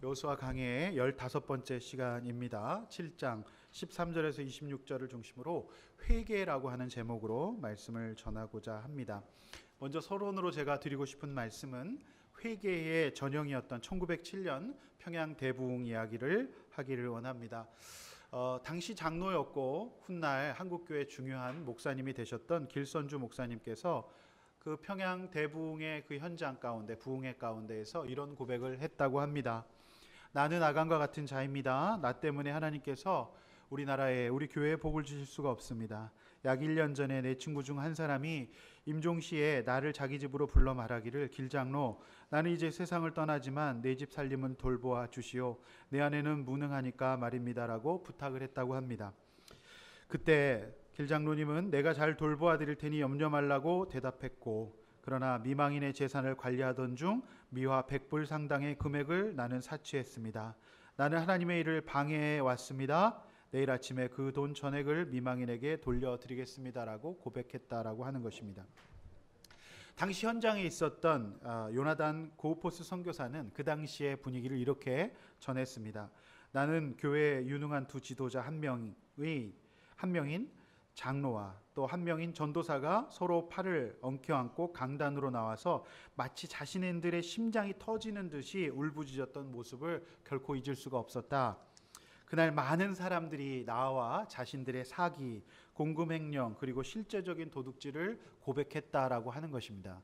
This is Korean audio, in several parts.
여호수아 강해의 15번째 시간입니다. 7장 13절에서 26절을 중심으로 회개라고 하는 제목으로 말씀을 전하고자 합니다. 먼저 서론으로 제가 드리고 싶은 말씀은 회개의 전형이었던 1907년 평양 대부흥 이야기를 하기를 원합니다. 당시 장로였고 훗날 한국교회 중요한 목사님이 되셨던 길선주 목사님께서 그 평양 대부흥의 그 현장 가운데, 부흥회 가운데에서 이런 고백을 했다고 합니다. 나는 아간과 같은 자입니다. 나 때문에 하나님께서 우리나라에, 우리 교회에 복을 주실 수가 없습니다. 약 1년 전에 내 친구 중 한 사람이 임종시에 나를 자기 집으로 불러 말하기를, 길장로, 나는 이제 세상을 떠나지만 내 집 살림은 돌보아 주시오. 내 아내는 무능하니까 말입니다. 라고 부탁을 했다고 합니다. 그때 길장로님은 내가 잘 돌보아 드릴 테니 염려 말라고 대답했고, 그러나 미망인의 재산을 관리하던 중 미화 100불 상당의 금액을 나는 사취했습니다. 나는 하나님의 일을 방해해 왔습니다. 내일 아침에 그 돈 전액을 미망인에게 돌려드리겠습니다라고 고백했다라고 하는 것입니다. 당시 현장에 있었던 요나단 고우포스 선교사는 그 당시의 분위기를 이렇게 전했습니다. 나는 교회의 유능한 두 지도자 한 명인 장로와 또 한 명인 전도사가 서로 팔을 엉켜안고 강단으로 나와서 마치 자신들의 심장이 터지는 듯이 울부짖었던 모습을 결코 잊을 수가 없었다. 그날 많은 사람들이 나와 자신들의 사기, 공금횡령, 그리고 실제적인 도둑질을 고백했다라고 하는 것입니다.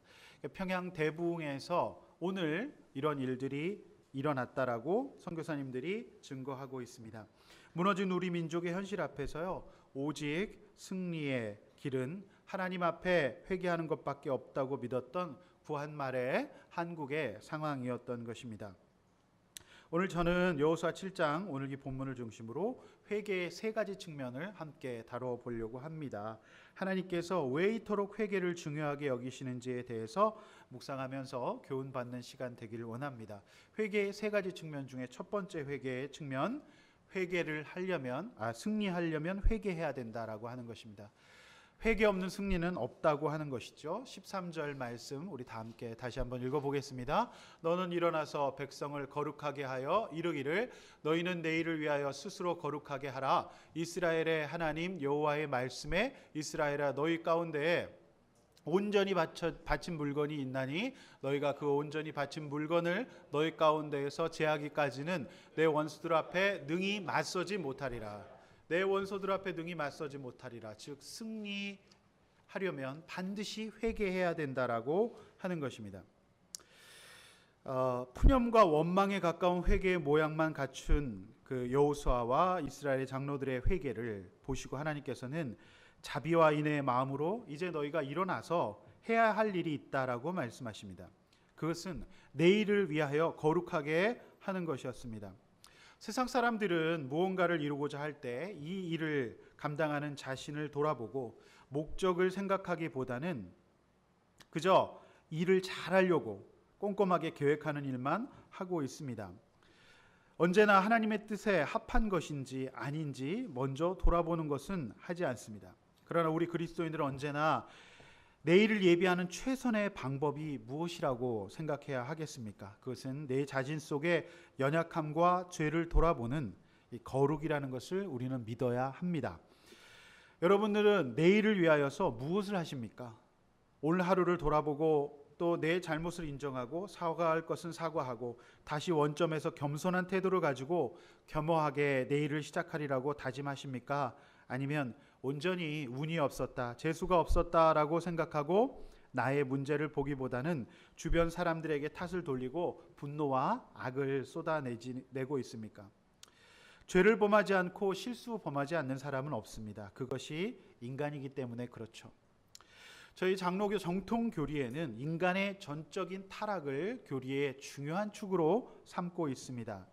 평양 대부흥에서 오늘 이런 일들이 일어났다라고 선교사님들이 증거하고 있습니다. 무너진 우리 민족의 현실 앞에서요, 오직 승리의 길은 하나님 앞에 회개하는 것밖에 없다고 믿었던 구한말의 한국의 상황이었던 것입니다. 오늘 저는 여호수아 7장 오늘 이 본문을 중심으로 회개의 세 가지 측면을 함께 다뤄보려고 합니다. 하나님께서 왜 이토록 회개를 중요하게 여기시는지에 대해서 묵상하면서 교훈받는 시간 되기를 원합니다. 회개의 세 가지 측면 중에 첫 번째 회개의 측면, 승리하려면 회개해야 된다라고 하는 것입니다. 회개 없는 승리는 없다고 하는 것이죠. 13절 말씀 우리 다 함께 다시 한번 읽어보겠습니다. 너는 일어나서 백성을 거룩하게 하여 이르기를, 너희는 내일을 위하여 스스로 거룩하게 하라. 이스라엘의 하나님 여호와의 말씀에, 이스라엘아 너희 가운데에 온전히 바친 물건이 있나니 너희가 그 온전히 바친 물건을 너희 가운데에서 제하기까지는 내 원수들 앞에 능히 맞서지 못하리라. 내 원수들 앞에 능히 맞서지 못하리라. 즉 승리하려면 반드시 회개해야 된다라고 하는 것입니다. 푸념과 원망에 가까운 회개의 모양만 갖춘 그 여호수아와 이스라엘의 장로들의 회개를 보시고 하나님께서는 자비와 인애의 마음으로 이제 너희가 일어나서 해야 할 일이 있다라고 말씀하십니다. 그것은 내일을 위하여 거룩하게 하는 것이었습니다. 세상 사람들은 무언가를 이루고자 할 때 이 일을 감당하는 자신을 돌아보고 목적을 생각하기보다는 그저 일을 잘하려고 꼼꼼하게 계획하는 일만 하고 있습니다. 언제나 하나님의 뜻에 합한 것인지 아닌지 먼저 돌아보는 것은 하지 않습니다. 그러나 우리 그리스도인들은 언제나 내일을 예비하는 최선의 방법이 무엇이라고 생각해야 하겠습니까? 그것은 내 자신 속의 연약함과 죄를 돌아보는 이 거룩이라는 것을 우리는 믿어야 합니다. 여러분들은 내일을 위하여서 무엇을 하십니까? 오늘 하루를 돌아보고 또 내 잘못을 인정하고 사과할 것은 사과하고 다시 원점에서 겸손한 태도를 가지고 겸허하게 내일을 시작하리라고 다짐하십니까? 아니면 온전히 운이 없었다, 재수가 없었다라고 생각하고 나의 문제를 보기보다는 주변 사람들에게 탓을 돌리고 분노와 악을 쏟아내고 있습니까? 죄를 범하지 않고 실수 범하지 않는 사람은 없습니다. 그것이 인간이기 때문에 그렇죠. 저희 장로교 정통 교리에는 인간의 전적인 타락을 교리의 중요한 축으로 삼고 있습니다.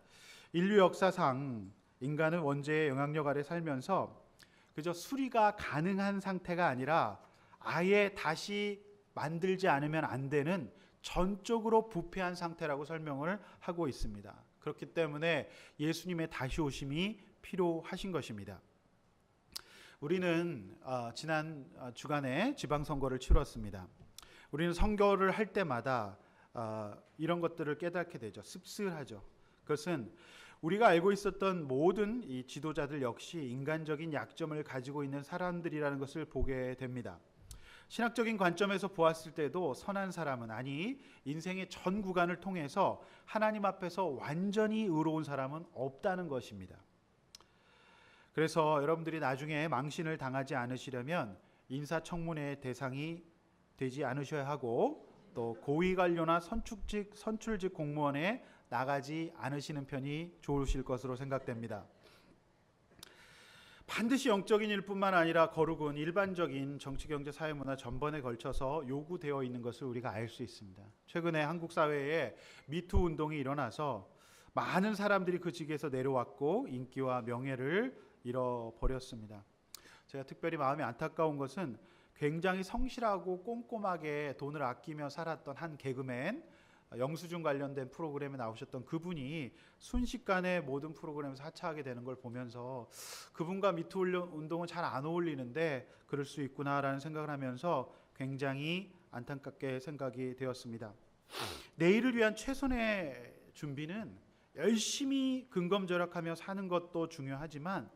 인류 역사상 인간은 원죄의 영향력 아래 살면서 그저 수리가 가능한 상태가 아니라 아예 다시 만들지 않으면 안 되는 전적으로 부패한 상태라고 설명을 하고 있습니다. 그렇기 때문에 예수님의 다시 오심이 필요하신 것입니다. 우리는 지난 주간에 지방선거를 치렀습니다. 우리는 선거를 할 때마다 이런 것들을 깨닫게 되죠. 씁쓸하죠. 그것은 우리가 알고 있었던 모든 이 지도자들 역시 인간적인 약점을 가지고 있는 사람들이라는 것을 보게 됩니다. 신학적인 관점에서 보았을 때도 선한 사람은, 아니 인생의 전 구간을 통해서 하나님 앞에서 완전히 의로운 사람은 없다는 것입니다. 그래서 여러분들이 나중에 망신을 당하지 않으시려면 인사청문회 대상이 되지 않으셔야 하고, 또 고위관료나 선출직 공무원에 나가지 않으시는 편이 좋으실 것으로 생각됩니다. 반드시 영적인 일뿐만 아니라 거룩은 일반적인 정치, 경제, 사회, 문화 전반에 걸쳐서 요구되어 있는 것을 우리가 알 수 있습니다. 최근에 한국 사회에 미투 운동이 일어나서 많은 사람들이 그 직에서 내려왔고 인기와 명예를 잃어버렸습니다. 제가 특별히 마음이 안타까운 것은 굉장히 성실하고 꼼꼼하게 돈을 아끼며 살았던 한 개그맨, 영수증 관련된 프로그램에 나오셨던 그분이 순식간에 모든 프로그램에서 하차하게 되는 걸 보면서 그분과 미투 운동은 잘 안 어울리는데 그럴 수 있구나라는 생각을 하면서 굉장히 안타깝게 생각이 되었습니다. 내일을 위한 최선의 준비는 열심히 근검절약하며 사는 것도 중요하지만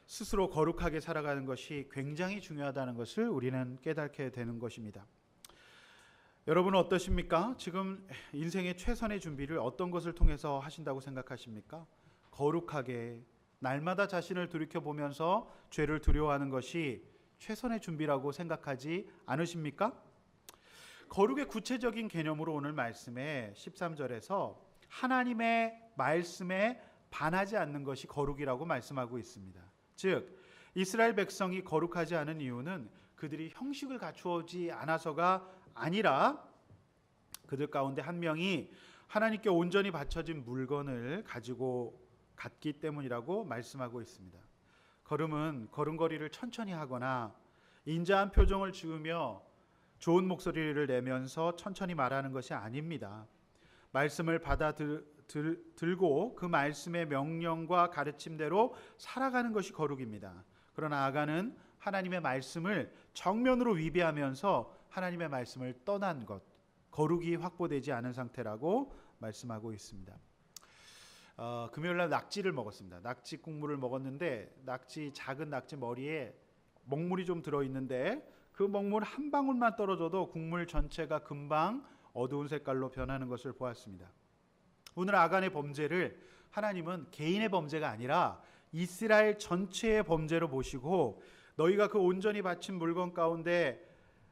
스스로 거룩하게 살아가는 것이 굉장히 중요하다는 것을 우리는 깨닫게 되는 것입니다. 여러분은 어떠십니까? 지금 인생의 최선의 준비를 어떤 것을 통해서 하신다고 생각하십니까? 거룩하게 날마다 자신을 돌이켜보면서 죄를 두려워하는 것이 최선의 준비라고 생각하지 않으십니까? 거룩의 구체적인 개념으로 오늘 말씀에 13절에서 하나님의 말씀에 반하지 않는 것이 거룩이라고 말씀하고 있습니다. 즉 이스라엘 백성이 거룩하지 않은 이유는 그들이 형식을 갖추지 않아서가 아니라 그들 가운데 한 명이 하나님께 온전히 바쳐진 물건을 가지고 갔기 때문이라고 말씀하고 있습니다. 걸음은 걸음걸이를 천천히 하거나 인자한 표정을 지으며 좋은 목소리를 내면서 천천히 말하는 것이 아닙니다. 말씀을 받아들고 그 말씀의 명령과 가르침대로 살아가는 것이 거룩입니다. 그러나 아간은 하나님의 말씀을 정면으로 위배하면서 하나님의 말씀을 떠난 것, 거룩이 확보되지 않은 상태라고 말씀하고 있습니다. 금요일날 낙지를 먹었습니다. 낙지 국물을 먹었는데 작은 낙지 머리에 먹물이 좀 들어있는데 그 먹물 한 방울만 떨어져도 국물 전체가 금방 어두운 색깔로 변하는 것을 보았습니다. 오늘 아간의 범죄를 하나님은 개인의 범죄가 아니라 이스라엘 전체의 범죄로 보시고 너희가 그 온전히 바친 물건 가운데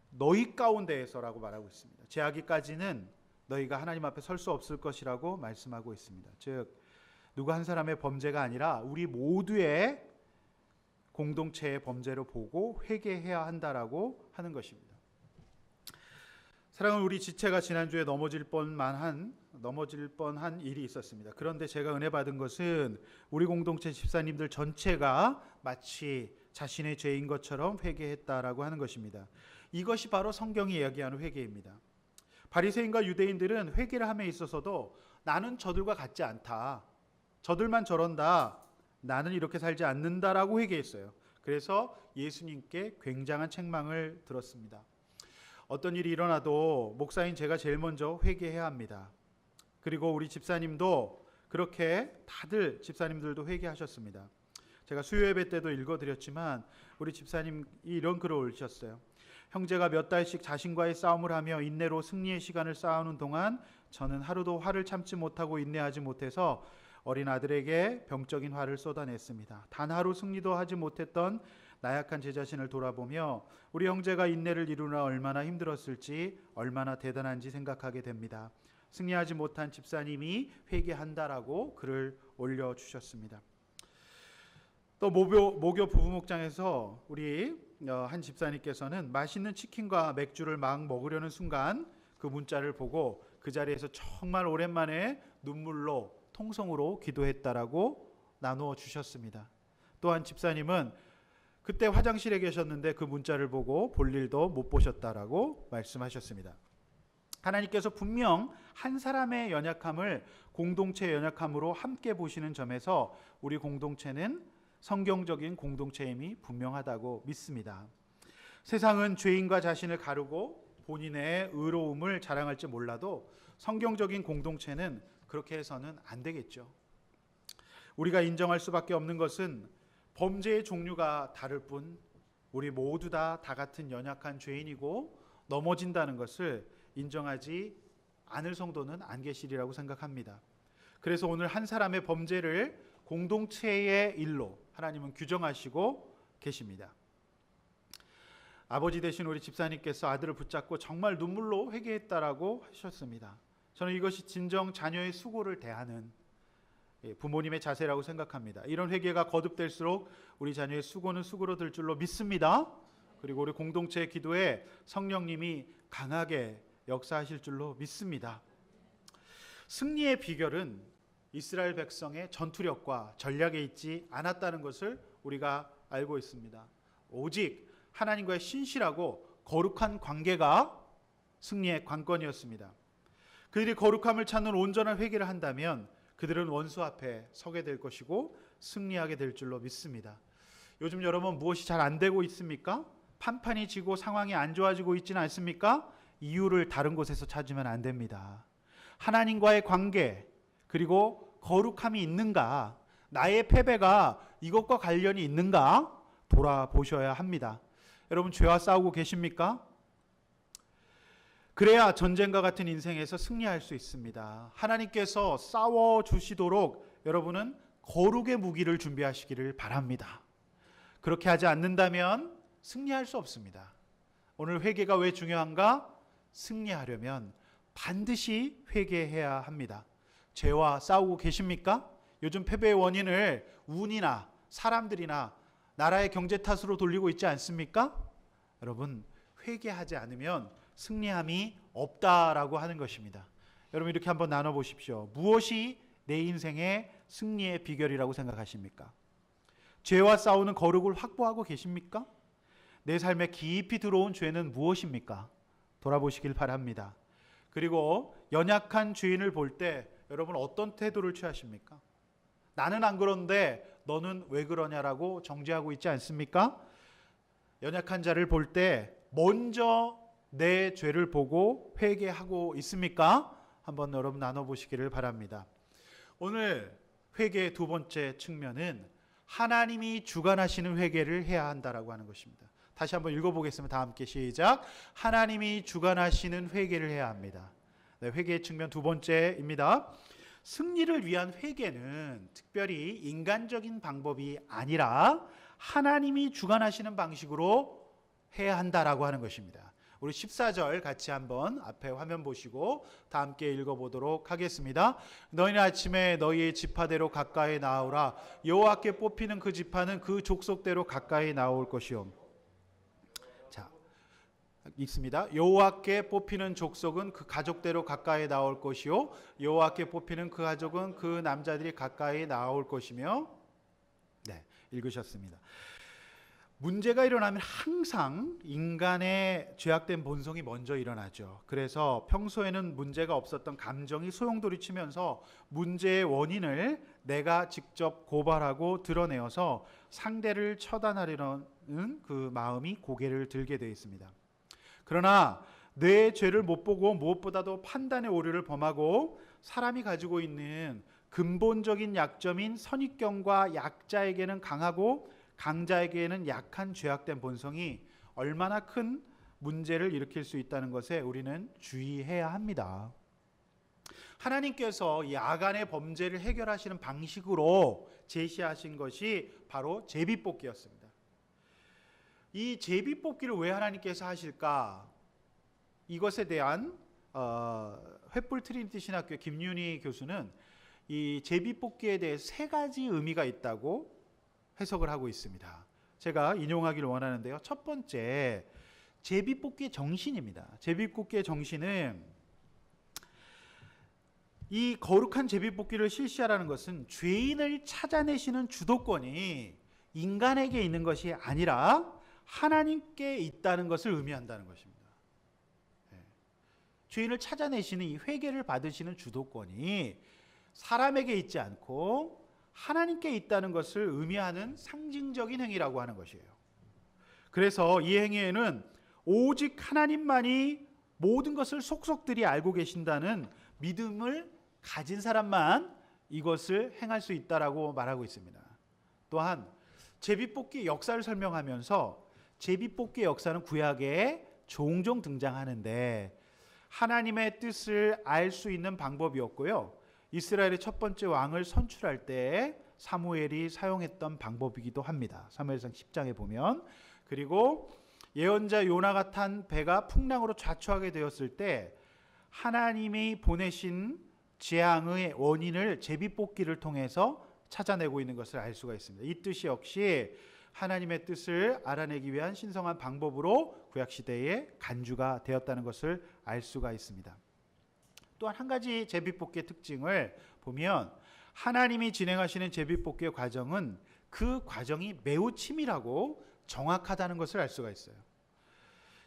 너희 가운데에서라고 말하고 있습니다. 제하기까지는 너희가 하나님 앞에 설 수 없을 것이라고 말씀하고 있습니다. 즉 누구 한 사람의 범죄가 아니라 우리 모두의 공동체의 범죄로 보고 회개해야 한다라고 하는 것입니다. 사랑하는 우리 지체가 지난주에 넘어질 뻔한 일이 있었습니다. 그런데 제가 은혜 받은 것은 우리 공동체 집사님들 전체가 마치 자신의 죄인 것처럼 회개했다라고 하는 것입니다. 이것이 바로 성경이 이야기하는 회개입니다. 바리새인과 유대인들은 회개를 함에 있어서도 나는 저들과 같지 않다, 저들만 저런다, 나는 이렇게 살지 않는다라고 회개했어요. 그래서 예수님께 굉장한 책망을 들었습니다. 어떤 일이 일어나도 목사인 제가 제일 먼저 회개해야 합니다. 그리고 우리 집사님도 그렇게 다들 집사님들도 회개하셨습니다. 제가 수요 예배 때도 읽어드렸지만 우리 집사님이 이런 글을 올리셨어요. 형제가 몇 달씩 자신과의 싸움을 하며 인내로 승리의 시간을 쌓아오는 동안 저는 하루도 화를 참지 못하고 인내하지 못해서 어린 아들에게 병적인 화를 쏟아냈습니다. 단 하루 승리도 하지 못했던 나약한 제 자신을 돌아보며 우리 형제가 인내를 이루느라 얼마나 힘들었을지, 얼마나 대단한지 생각하게 됩니다. 승리하지 못한 집사님이 회개한다라고 글을 올려주셨습니다. 또 모교 부부목장에서 우리 한 집사님께서는 맛있는 치킨과 맥주를 막 먹으려는 순간 그 문자를 보고 그 자리에서 정말 오랜만에 눈물로 통성으로 기도했다라고 나누어 주셨습니다. 또한 집사님은 그때 화장실에 계셨는데 그 문자를 보고 볼일도 못 보셨다라고 말씀하셨습니다. 하나님께서 분명 한 사람의 연약함을 공동체의 연약함으로 함께 보시는 점에서 우리 공동체는 성경적인 공동체임이 분명하다고 믿습니다. 세상은 죄인과 자신을 가르고 본인의 의로움을 자랑할지 몰라도 성경적인 공동체는 그렇게 해서는 안 되겠죠. 우리가 인정할 수밖에 없는 것은 범죄의 종류가 다를 뿐 우리 모두 다 같은 연약한 죄인이고 넘어진다는 것을 인정하지 않을 성도는 안 계시리라고 생각합니다. 그래서 오늘 한 사람의 범죄를 공동체의 일로 하나님은 규정하시고 계십니다. 아버지 되신 우리 집사님께서 아들을 붙잡고 정말 눈물로 회개했다라고 하셨습니다. 저는 이것이 진정 자녀의 수고를 대하는 부모님의 자세라고 생각합니다. 이런 회개가 거듭될수록 우리 자녀의 수고는 수고로 될 줄로 믿습니다. 그리고 우리 공동체의 기도에 성령님이 강하게 역사하실 줄로 믿습니다. 승리의 비결은 이스라엘 백성의 전투력과 전략에 있지 않았다는 것을 우리가 알고 있습니다. 오직 하나님과의 신실하고 거룩한 관계가 승리의 관건이었습니다. 그들이 거룩함을 찾는 온전한 회개를 한다면 그들은 원수 앞에 서게 될 것이고 승리하게 될 줄로 믿습니다. 요즘 여러분 무엇이 잘 안 되고 있습니까? 판판이 지고 상황이 안 좋아지고 있지는 않습니까? 이유를 다른 곳에서 찾으면 안 됩니다. 하나님과의 관계 그리고 거룩함이 있는가, 나의 패배가 이것과 관련이 있는가 돌아보셔야 합니다. 여러분 죄와 싸우고 계십니까? 그래야 전쟁과 같은 인생에서 승리할 수 있습니다. 하나님께서 싸워주시도록 여러분은 거룩의 무기를 준비하시기를 바랍니다. 그렇게 하지 않는다면 승리할 수 없습니다. 오늘 회개가 왜 중요한가? 승리하려면 반드시 회개해야 합니다. 죄와 싸우고 계십니까? 요즘 패배의 원인을 운이나 사람들이나 나라의 경제 탓으로 돌리고 있지 않습니까? 여러분 회개하지 않으면 승리함이 없다라고 하는 것입니다. 여러분 이렇게 한번 나눠보십시오. 무엇이 내 인생의 승리의 비결이라고 생각하십니까? 죄와 싸우는 거룩을 확보하고 계십니까? 내 삶에 깊이 들어온 죄는 무엇입니까? 돌아보시길 바랍니다. 그리고 연약한 죄인을 볼 때 여러분 어떤 태도를 취하십니까? 나는 안 그런데 너는 왜 그러냐라고 정죄하고 있지 않습니까? 연약한 자를 볼 때 먼저 내 죄를 보고 회개하고 있습니까? 한번 여러분 나눠보시기를 바랍니다. 오늘 회개의 두 번째 측면은 하나님이 주관하시는 회개를 해야 한다라고 하는 것입니다. 다시 한번 읽어보겠습니다. 다 함께 시작. 하나님이 주관하시는 회개를 해야 합니다. 네, 회개의 측면 두 번째입니다. 승리를 위한 회개는 특별히 인간적인 방법이 아니라 하나님이 주관하시는 방식으로 해야 한다라고 하는 것입니다. 우리 14절 같이 한번 앞에 화면 보시고 다 함께 읽어보도록 하겠습니다. 너희는 아침에 너희의 지파대로 가까이 나오라. 여호와께 뽑히는 그 지파는 그 족속대로 가까이 나올 것이요. 자, 읽습니다. 여호와께 뽑히는 족속은 그 가족대로 가까이 나올 것이요. 여호와께 뽑히는 그 가족은 그 남자들이 가까이 나올 것이며. 네, 읽으셨습니다. 문제가 일어나면 항상 인간의 죄악된 본성이 먼저 일어나죠. 그래서 평소에는 문제가 없었던 감정이 소용돌이치면서 문제의 원인을 내가 직접 고발하고 드러내어서 상대를 처단하려는 그 마음이 고개를 들게 되어 있습니다. 그러나 내 죄를 못 보고 무엇보다도 판단의 오류를 범하고 사람이 가지고 있는 근본적인 약점인 선입견과 약자에게는 강하고 강자에게는 약한 죄악된 본성이 얼마나 큰 문제를 일으킬 수 있다는 것에 우리는 주의해야 합니다. 하나님께서 이 아간의 범죄를 해결하시는 방식으로 제시하신 것이 바로 제비뽑기였습니다. 이 제비뽑기를 왜 하나님께서 하실까? 이것에 대한 횃불 트리니티 신학교 김윤희 교수는 이 제비뽑기에 대해 세 가지 의미가 있다고 해석을 하고 있습니다. 제가 인용하기를 원하는데요. 첫 번째, 제비뽑기의 정신입니다. 제비뽑기의 정신은 이 거룩한 제비뽑기를 실시하라는 것은 죄인을 찾아내시는 주도권이 인간에게 있는 것이 아니라 하나님께 있다는 것을 의미한다는 것입니다. 죄인을 찾아내시는 이 회개를 받으시는 주도권이 사람에게 있지 않고 하나님께 있다는 것을 의미하는 상징적인 행위라고 하는 것이에요. 그래서 이 행위에는 오직 하나님만이 모든 것을 속속들이 알고 계신다는 믿음을 가진 사람만 이것을 행할 수 있다라고 말하고 있습니다. 또한 제비뽑기 역사를 설명하면서 제비뽑기의 역사는 구약에 종종 등장하는데 하나님의 뜻을 알 수 있는 방법이었고요. 이스라엘의 첫 번째 왕을 선출할 때 사무엘이 사용했던 방법이기도 합니다. 사무엘상 10장에 보면. 그리고 예언자 요나가 탄 배가 풍랑으로 좌초하게 되었을 때 하나님이 보내신 재앙의 원인을 제비뽑기를 통해서 찾아내고 있는 것을 알 수가 있습니다. 이 뜻이 역시 하나님의 뜻을 알아내기 위한 신성한 방법으로 구약시대에 간주가 되었다는 것을 알 수가 있습니다. 또한 한 가지 제비뽑기의 특징을 보면 하나님이 진행하시는 제비뽑기의 과정은 그 과정이 매우 치밀하고 정확하다는 것을 알 수가 있어요.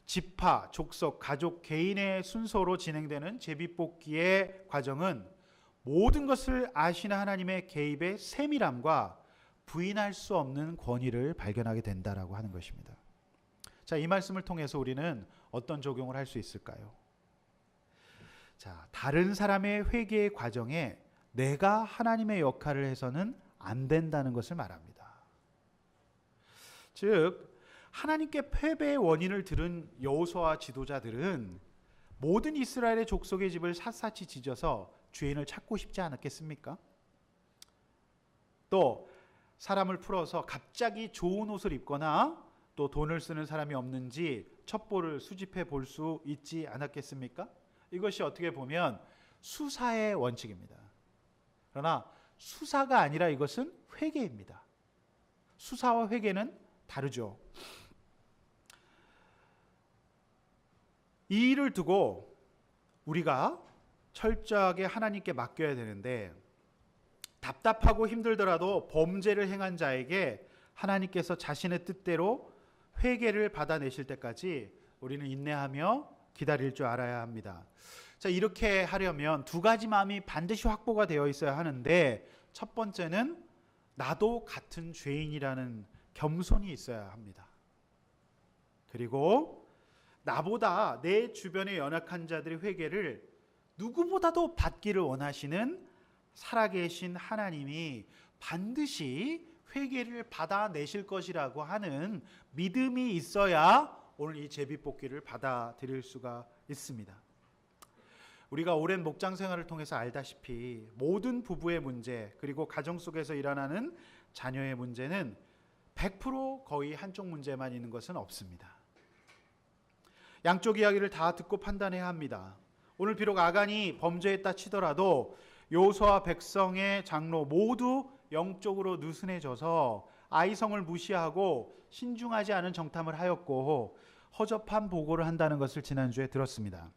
지파, 족속, 가족, 개인의 순서로 진행되는 제비뽑기의 과정은 모든 것을 아시는 하나님의 개입의 세밀함과 부인할 수 없는 권위를 발견하게 된다라고 하는 것입니다. 자, 이 말씀을 통해서 우리는 어떤 적용을 할 수 있을까요? 자, 다른 사람의 회개의 과정에 내가 하나님의 역할을 해서는 안 된다는 것을 말합니다. 즉 하나님께 패배의 원인을 들은 여호수아와 지도자들은 모든 이스라엘의 족속의 집을 샅샅이 지져서 죄인을 찾고 싶지 않았겠습니까? 또 사람을 풀어서 갑자기 좋은 옷을 입거나 또 돈을 쓰는 사람이 없는지 첩보를 수집해 볼 수 있지 않았겠습니까? 이것이 어떻게 보면 수사의 원칙입니다. 그러나 수사가 아니라 이것은 회개입니다. 수사와 회개는 다르죠. 이 일을 두고 우리가 철저하게 하나님께 맡겨야 되는데 답답하고 힘들더라도 범죄를 행한 자에게 하나님께서 자신의 뜻대로 회개를 받아내실 때까지 우리는 인내하며 기다릴 줄 알아야 합니다. 자, 이렇게 하려면 두 가지 마음이 반드시 확보가 되어 있어야 하는데 첫 번째는 나도 같은 죄인이라는 겸손이 있어야 합니다. 그리고 나보다 내 주변의 연약한 자들의 회개를 누구보다도 받기를 원하시는 살아계신 하나님이 반드시 회개를 받아내실 것이라고 하는 믿음이 있어야 오늘 이 제비뽑기를 받아들일 수가 있습니다. 우리가 오랜 목장 생활을 통해서 알다시피 모든 부부의 문제 그리고 가정 속에서 일어나는 자녀의 문제는 100% 거의 한쪽 문제만 있는 것은 없습니다. 양쪽 이야기를 다 듣고 판단해야 합니다. 오늘 비록 아간이 범죄했다 치더라도 여호수아와 백성의 장로 모두 영적으로 느슨해져서 아이성을 무시하고 신중하지 않은 정탐을 하였고 허접한 보고를 한다는 것을 지난주에 들었습니다.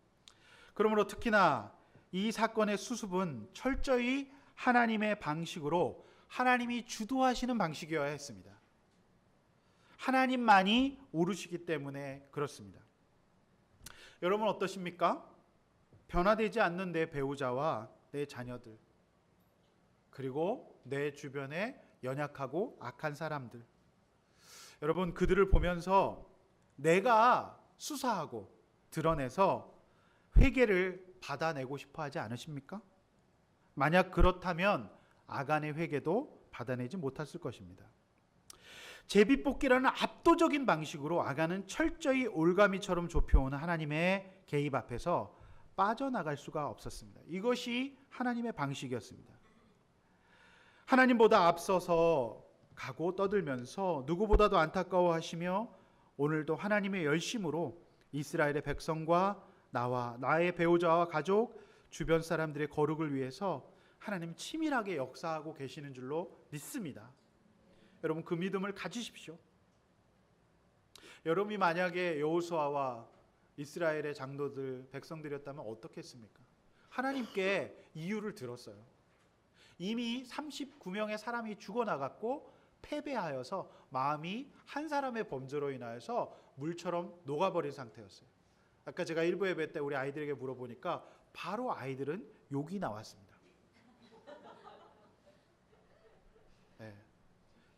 그러므로 특히나 이 사건의 수습은 철저히 하나님의 방식으로 하나님이 주도하시는 방식이어야 했습니다. 하나님만이 오르시기 때문에 그렇습니다. 여러분 어떠십니까? 변화되지 않는 내 배우자와 내 자녀들 그리고 내 주변에 연약하고 악한 사람들, 여러분 그들을 보면서 내가 수사하고 드러내서 회개를 받아내고 싶어 하지 않으십니까? 만약 그렇다면 아간의 회개도 받아내지 못했을 것입니다. 제비뽑기라는 압도적인 방식으로 아간은 철저히 올가미처럼 좁혀오는 하나님의 개입 앞에서 빠져나갈 수가 없었습니다. 이것이 하나님의 방식이었습니다. 하나님보다 앞서서 가고 떠들면서 누구보다도 안타까워하시며 오늘도 하나님의 열심으로 이스라엘의 백성과 나와 나의 배우자와 가족, 주변 사람들의 거룩을 위해서 하나님 치밀하게 역사하고 계시는 줄로 믿습니다. 여러분 그 믿음을 가지십시오. 여러분이 만약에 여호수아와 이스라엘의 장로들, 백성들이었다면 어떻겠습니까? 하나님께 이유를 들었어요. 이미 39명의 사람이 죽어나갔고 패배하여서 마음이 한 사람의 범죄로 인하여서 물처럼 녹아버린 상태였어요. 아까 제가 일부 예배 때 우리 아이들에게 물어보니까 바로 아이들은 욕이 나왔습니다. 네.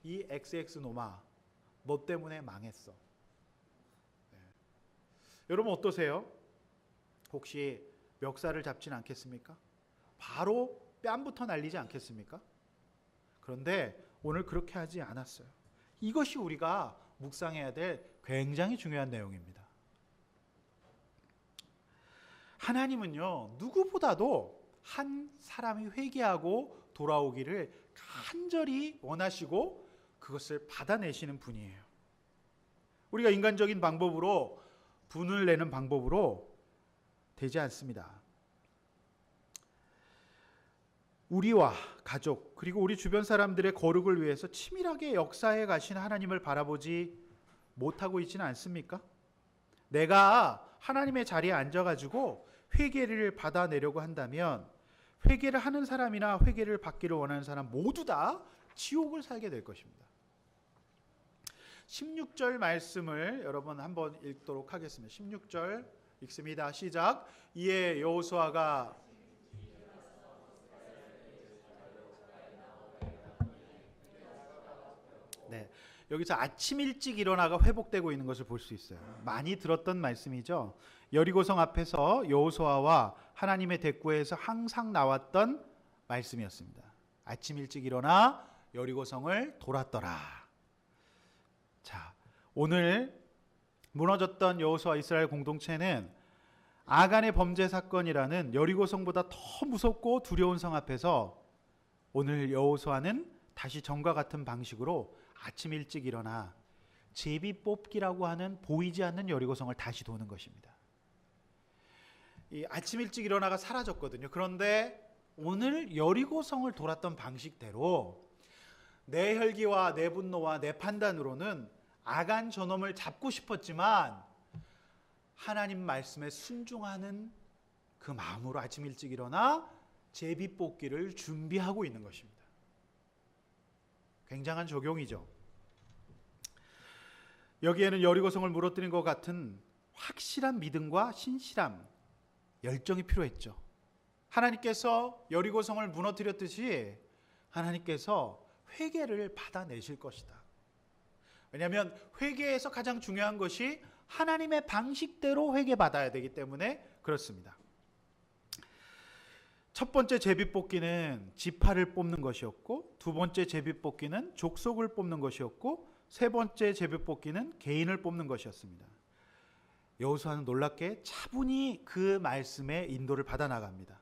이 XX 놈아, 너 때문에 망했어. 네. 여러분 어떠세요? 혹시 멱살을 잡진 않겠습니까? 바로 뺨부터 날리지 않겠습니까? 그런데 오늘 그렇게 하지 않았어요. 이것이 우리가 묵상해야 될 굉장히 중요한 내용입니다. 하나님은요, 누구보다도 한 사람이 회개하고 돌아오기를 간절히 원하시고 그것을 받아내시는 분이에요. 우리가 인간적인 방법으로, 분을 내는 방법으로 되지 않습니다. 우리와 가족 그리고 우리 주변 사람들의 거룩을 위해서 치밀하게 역사해 가신 하나님을 바라보지 못하고 있지는 않습니까? 내가 하나님의 자리에 앉아가지고 회개를 받아내려고 한다면 회개를 하는 사람이나 회개를 받기를 원하는 사람 모두 다 지옥을 살게 될 것입니다. 16절 말씀을 여러분 한번 읽도록 하겠습니다. 16절 읽습니다. 시작. 이에 여호수아가 여기서 아침 일찍 일어나가 회복되고 있는 것을 볼 수 있어요. 많이 들었던 말씀이죠. 여리고성 앞에서 여호수아와 하나님의 대구에서 항상 나왔던 말씀이었습니다. 아침 일찍 일어나 여리고성을 돌았더라. 자, 오늘 무너졌던 여호수아 이스라엘 공동체는 아간의 범죄 사건이라는 여리고성보다 더 무섭고 두려운 성 앞에서 오늘 여호수아는 다시 전과 같은 방식으로 아침 일찍 일어나 제비 뽑기라고 하는 보이지 않는 여리고성을 다시 도는 것입니다. 이 아침 일찍 일어나가 사라졌거든요. 그런데 오늘 여리고성을 돌았던 방식대로 내 혈기와 내 분노와 내 판단으로는 아간 저놈을 잡고 싶었지만 하나님 말씀에 순종하는 그 마음으로 아침 일찍 일어나 제비 뽑기를 준비하고 있는 것입니다. 굉장한 적용이죠. 여기에는 여리고성을 무너뜨린 것 같은 확실한 믿음과 신실함, 열정이 필요했죠. 하나님께서 여리고성을 무너뜨렸듯이 하나님께서 회개를 받아내실 것이다. 왜냐하면 회개에서 가장 중요한 것이 하나님의 방식대로 회개받아야 되기 때문에 그렇습니다. 첫 번째 제비뽑기는 지파를 뽑는 것이었고, 두 번째 제비뽑기는 족속을 뽑는 것이었고, 세 번째 제비뽑기는 개인을 뽑는 것이었습니다. 여호수아는 놀랍게 차분히 그 말씀의 인도를 받아 나갑니다.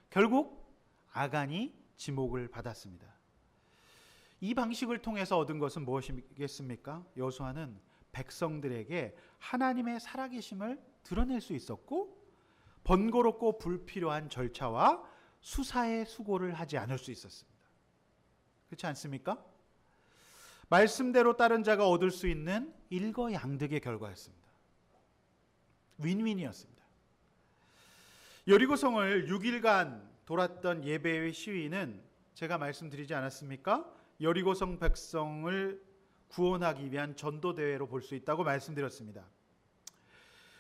결국 아간이 지목을 받았습니다. 이 방식을 통해서 얻은 것은 무엇이겠습니까? 여호수아는 백성들에게 하나님의 살아계심을 드러낼 수 있었고, 번거롭고 불필요한 절차와 수사의 수고를 하지 않을 수 있었습니다. 그렇지 않습니까? 말씀대로 따른 자가 얻을 수 있는 일거양득의 결과였습니다. 윈윈이었습니다. 여리고성을 6일간 돌았던 예배의 시위는 제가 말씀드리지 않았습니까? 여리고성 백성을 구원하기 위한 전도대회로 볼 수 있다고 말씀드렸습니다.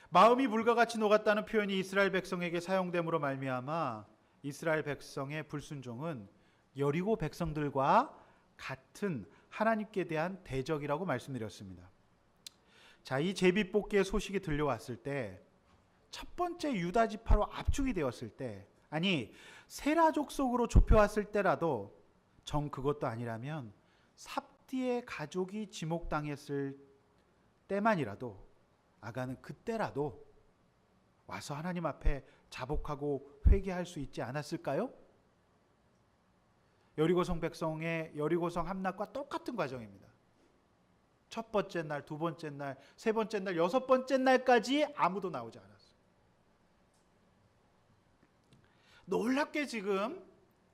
마음이 물과 같이 녹았다는 표현이 이스라엘 백성에게 사용됨으로 말미암아 이스라엘 백성의 불순종은 여리고 백성들과 같은 하나님께 대한 대적이라고 말씀드렸습니다. 자, 이 제비뽑기의 소식이 들려왔을 때, 첫 번째 유다 지파로 압축이 되었을 때, 아니 세라족 속으로 좁혀왔을 때라도 정 그것도 아니라면 삽디의 가족이 지목당했을 때만이라도 아간은 그때라도 와서 하나님 앞에 자복하고 회개할 수 있지 않았을까요? 여리고성 백성의 여리고성 함락과 똑같은 과정입니다. 첫 번째 날, 두 번째 날, 세 번째 날, 여섯 번째 날까지 아무도 나오지 않았어요. 놀랍게 지금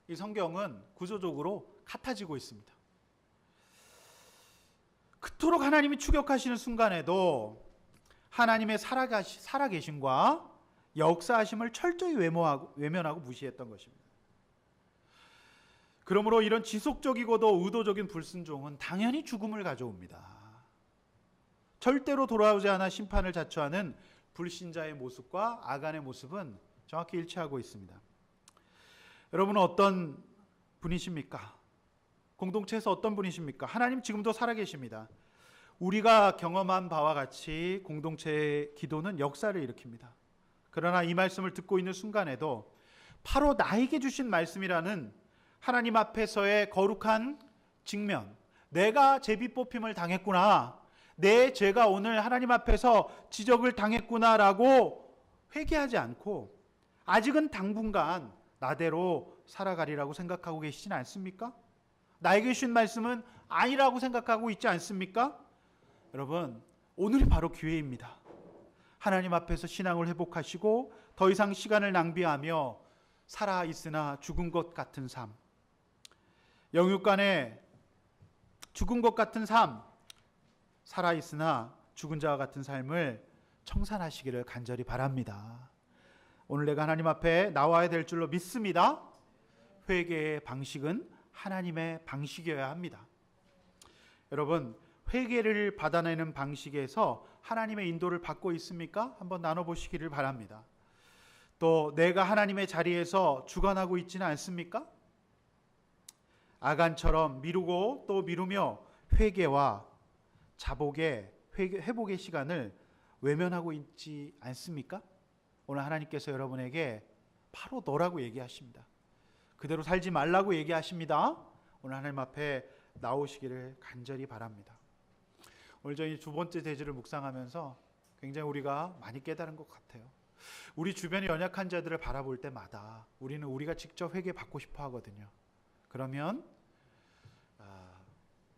이 성경은 구조적으로 같아지고 있습니다. 그토록 하나님이 추격하시는 순간에도 하나님의 살아계심과 역사하심을 철저히 외면하고 무시했던 것입니다. 그러므로 이런 지속적이고도 의도적인 불순종은 당연히 죽음을 가져옵니다. 절대로 돌아오지 않아 심판을 자초하는 불신자의 모습과 아간의 모습은 정확히 일치하고 있습니다. 여러분은 어떤 분이십니까? 공동체에서 어떤 분이십니까? 하나님 지금도 살아계십니다. 우리가 경험한 바와 같이 공동체의 기도는 역사를 일으킵니다. 그러나 이 말씀을 듣고 있는 순간에도 바로 나에게 주신 말씀이라는 하나님 앞에서의 거룩한 직면, 내가 제비 뽑힘을 당했구나, 내 죄가 오늘 하나님 앞에서 지적을 당했구나라고 회개하지 않고 아직은 당분간 나대로 살아가리라고 생각하고 계시진 않습니까? 나에게 주신 말씀은 아니라고 생각하고 있지 않습니까? 여러분, 오늘이 바로 기회입니다. 하나님 앞에서 신앙을 회복하시고 더 이상 시간을 낭비하며 살아있으나 죽은 것 같은 삶, 영육간에 죽은 것 같은 삶, 살아있으나 죽은 자와 같은 삶을 청산하시기를 간절히 바랍니다. 오늘 내가 하나님 앞에 나와야 될 줄로 믿습니다. 회개의 방식은 하나님의 방식이어야 합니다. 여러분, 회개를 받아내는 방식에서 하나님의 인도를 받고 있습니까? 한번 나눠보시기를 바랍니다. 또 내가 하나님의 자리에서 주관하고 있지는 않습니까? 아간처럼 미루고 또 미루며 회개와 자복의 회복의 시간을 외면하고 있지 않습니까? 오늘 하나님께서 여러분에게 바로 너라고 얘기하십니다. 그대로 살지 말라고 얘기하십니다. 오늘 하나님 앞에 나오시기를 간절히 바랍니다. 오늘 저희 두 번째 대지를 묵상하면서 굉장히 우리가 많이 깨달은 것 같아요. 우리 주변의 연약한 자들을 바라볼 때마다 우리는 우리가 직접 회개받고 싶어 하거든요. 그러면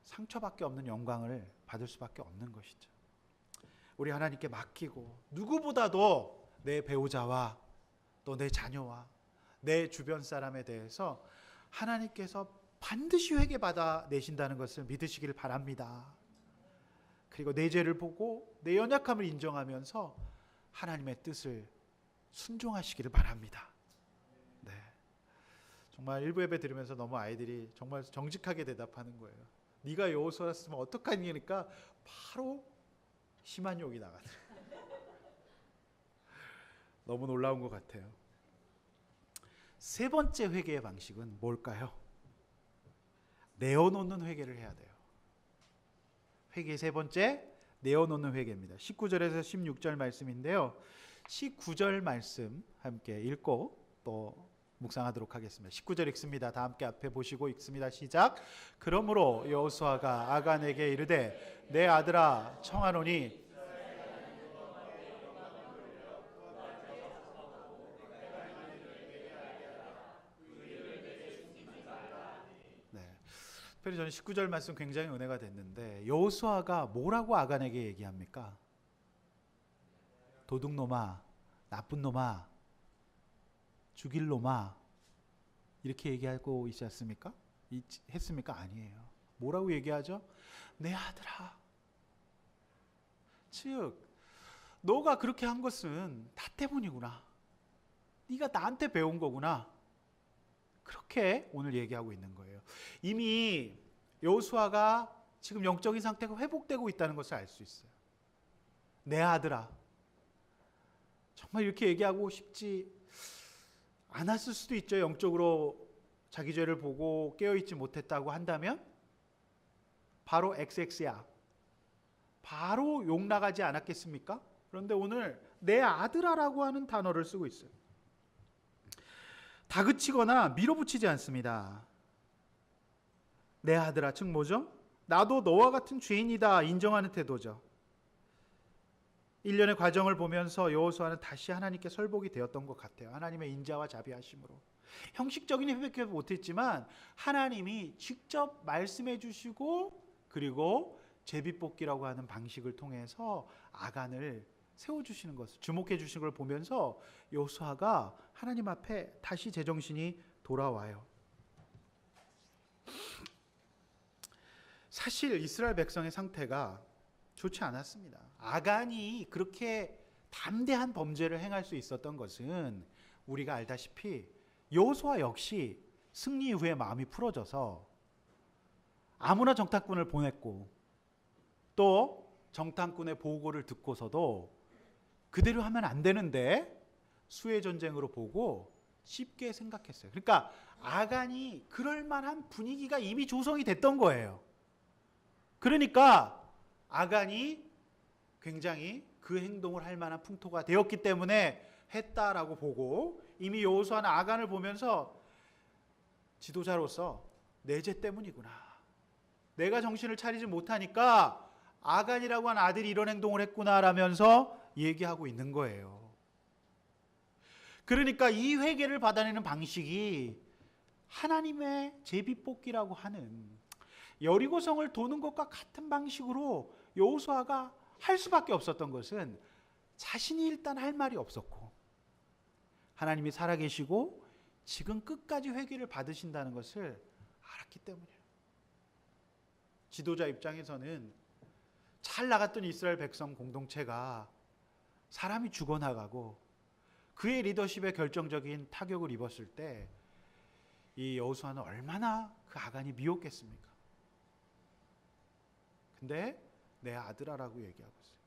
상처밖에 없는 영광을 받을 수밖에 없는 것이죠. 우리 하나님께 맡기고 누구보다도 내 배우자와 또 내 자녀와 내 주변 사람에 대해서 하나님께서 반드시 회개받아 내신다는 것을 믿으시기를 바랍니다. 그리고 내 죄를 보고 내 연약함을 인정하면서 하나님의 뜻을 순종하시기를 바랍니다. 네. 정말 일부 예배 들으면서 너무 아이들이 정말 정직하게 대답하는 거예요. 네가 여호수아였으면 어떡하니까 바로 심한 욕이 나가더라고요. 너무 놀라운 것 같아요. 세 번째 회개의 방식은 뭘까요? 내어놓는 회개를 해야 돼요. 회개 세 번째, 내어놓는 회개입니다. 19절에서 16절 말씀인데요. 19절 말씀 함께 읽고 또 묵상하도록 하겠습니다. 19절 읽습니다. 다 함께 앞에 보시고 읽습니다. 시작. 그러므로 여호수아가 아간에게 이르되 내 아들아 청하노니 특별히 저는 19절 말씀 굉장히 은혜가 됐는데 여호수아가 뭐라고 아간에게 얘기합니까? 도둑놈아, 나쁜 놈아, 죽일 놈아 이렇게 얘기하고 있지 않습니까? 했습니까? 아니에요. 뭐라고 얘기하죠? 내 아들아. 즉 너가 그렇게 한 것은 나 때문이구나. 네가 나한테 배운 거구나. 그렇게 오늘 얘기하고 있는 거예요. 이미 여호수아가 지금 영적인 상태가 회복되고 있다는 것을 알 수 있어요. 내 아들아. 정말 이렇게 얘기하고 싶지 않았을 수도 있죠. 영적으로 자기 죄를 보고 깨어있지 못했다고 한다면 바로 XX야. 바로 욕 나가지 않았겠습니까? 그런데 오늘 내 아들아라고 하는 단어를 쓰고 있어요. 다그치거나 밀어붙이지 않습니다. 내 아들아, 즉 뭐죠? 나도 너와 같은 죄인이다 인정하는 태도죠. 1년의 과정을 보면서 여호수아는 다시 하나님께 설복이 되었던 것 같아요. 하나님의 인자와 자비하심으로. 형식적인 회복을 못했지만 하나님이 직접 말씀해 주시고 그리고 제비뽑기라고 하는 방식을 통해서 아간을 세워주시는 것을 주목해 주시는 걸 보면서 여호수아가 하나님 앞에 다시 제정신이 돌아와요. 사실 이스라엘 백성의 상태가 좋지 않았습니다. 아간이 그렇게 담대한 범죄를 행할 수 있었던 것은 우리가 알다시피 여호수아 역시 승리 이후에 마음이 풀어져서 아무나 정탐꾼을 보냈고 또 정탐꾼의 보고를 듣고서도 그대로 하면 안 되는데 수해 전쟁으로 보고 쉽게 생각했어요. 그러니까 아간이 그럴 만한 분위기가 이미 조성이 됐던 거예요. 그러니까 아간이 굉장히 그 행동을 할 만한 풍토가 되었기 때문에 했다라고 보고 이미 여호수아는 아간을 보면서 지도자로서 내 죄 때문이구나. 내가 정신을 차리지 못하니까 아간이라고 한 아들이 이런 행동을 했구나라면서 얘기하고 있는 거예요. 그러니까 이 회개를 받아내는 방식이 하나님의 제비뽑기라고 하는 여리고성을 도는 것과 같은 방식으로 여호수아가 할 수밖에 없었던 것은 자신이 일단 할 말이 없었고 하나님이 살아계시고 지금 끝까지 회개를 받으신다는 것을 알았기 때문이에요. 지도자 입장에서는 잘 나갔던 이스라엘 백성 공동체가 사람이 죽어나가고 그의 리더십에 결정적인 타격을 입었을 때 이 여호수아는 얼마나 그 아간이 미웠겠습니까? 근데 내 아들아라고 얘기하고 있어요.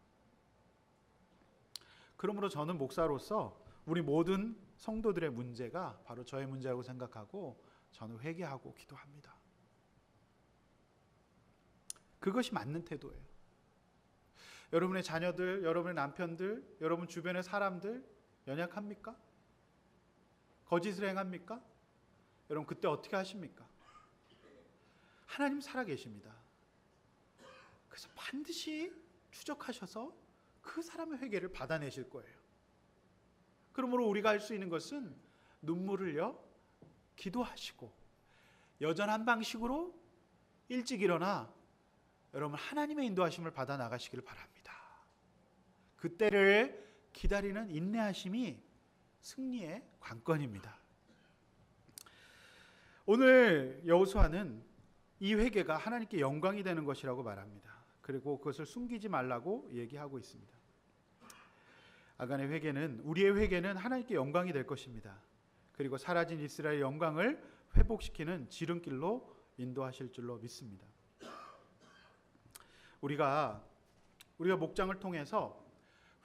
그러므로 저는 목사로서 우리 모든 성도들의 문제가 바로 저의 문제라고 생각하고 저는 회개하고 기도합니다. 그것이 맞는 태도예요. 여러분의 자녀들, 여러분의 남편들, 여러분 주변의 사람들 연약합니까? 거짓을 행합니까? 여러분 그때 어떻게 하십니까? 하나님 살아계십니다. 그래서 반드시 추적하셔서 그 사람의 회개를 받아내실 거예요. 그러므로 우리가 할 수 있는 것은 눈물을 흘려 기도하시고 여전한 방식으로 일찍 일어나 여러분 하나님의 인도하심을 받아 나가시기를 바랍니다. 그때를 기다리는 인내하심이 승리의 관건입니다. 오늘 여호수아는 이 회개가 하나님께 영광이 되는 것이라고 말합니다. 그리고 그것을 숨기지 말라고 얘기하고 있습니다. 아간의 회개는 우리의 회개는 하나님께 영광이 될 것입니다. 그리고 사라진 이스라엘의 영광을 회복시키는 지름길로 인도하실 줄로 믿습니다. 우리가 목장을 통해서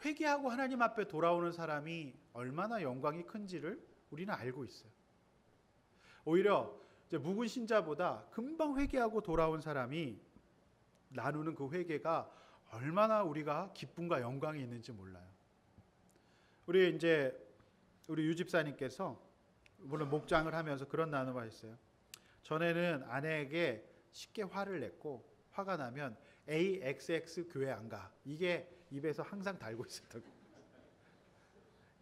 회개하고 하나님 앞에 돌아오는 사람이 얼마나 영광이 큰지를 우리는 알고 있어요. 오히려 이제 묵은 신자보다 금방 회개하고 돌아온 사람이 나누는 그 회개가 얼마나 우리가 기쁨과 영광이 있는지 몰라요. 우리 유 집사님께서 물론 목장을 하면서 그런 나눔을 했어요. 전에는 아내에게 쉽게 화를 냈고 화가 나면 AXX 교회 안 가. 이게 입에서 항상 달고 있었던 거예요.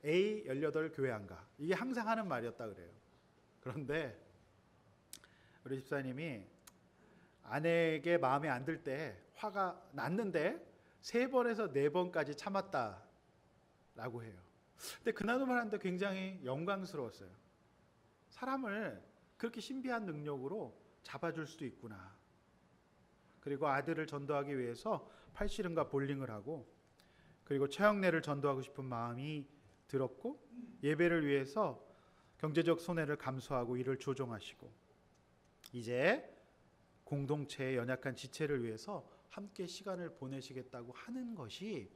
A18 교회 안 가. 이게 항상 하는 말이었다 그래요. 그런데 우리 집사님이 아내에게 마음에 안 들 때 화가 났는데 3번에서 4번까지 참았다라고 해요. 근데 그 나눔을 하는데 굉장히 영광스러웠어요. 사람을 그렇게 신비한 능력으로 잡아줄 수도 있구나. 그리고 아들을 전도하기 위해서 팔씨름과 볼링을 하고 그리고 최영래를 전도하고 싶은 마음이 들었고 예배를 위해서 경제적 손해를 감수하고 이를 조정하시고 이제 공동체의 연약한 지체를 위해서 함께 시간을 보내시겠다고 하는 것이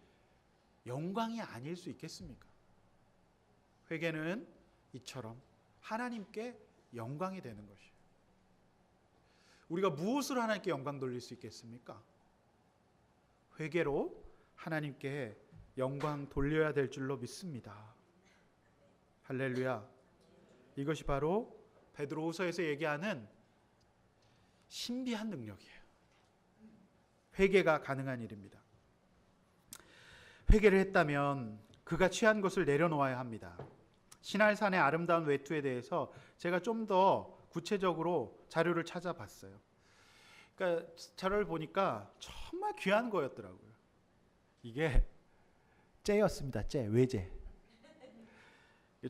영광이 아닐 수 있겠습니까? 회개는 이처럼 하나님께 영광이 되는 것이에요. 우리가 무엇으로 하나님께 영광 돌릴 수 있겠습니까? 회개로 하나님께 영광 돌려야 될 줄로 믿습니다. 할렐루야. 이것이 바로 베드로후서에서 얘기하는 신비한 능력이에요. 회개가 가능한 일입니다. 회개를 했다면 그가 취한 것을 내려놓아야 합니다. 신할산의 아름다운 외투에 대해서 제가 좀 더 구체적으로 자료를 찾아봤어요. 그러니까 자료를 보니까 정말 귀한 거였더라고요. 이게 째였습니다. 외제.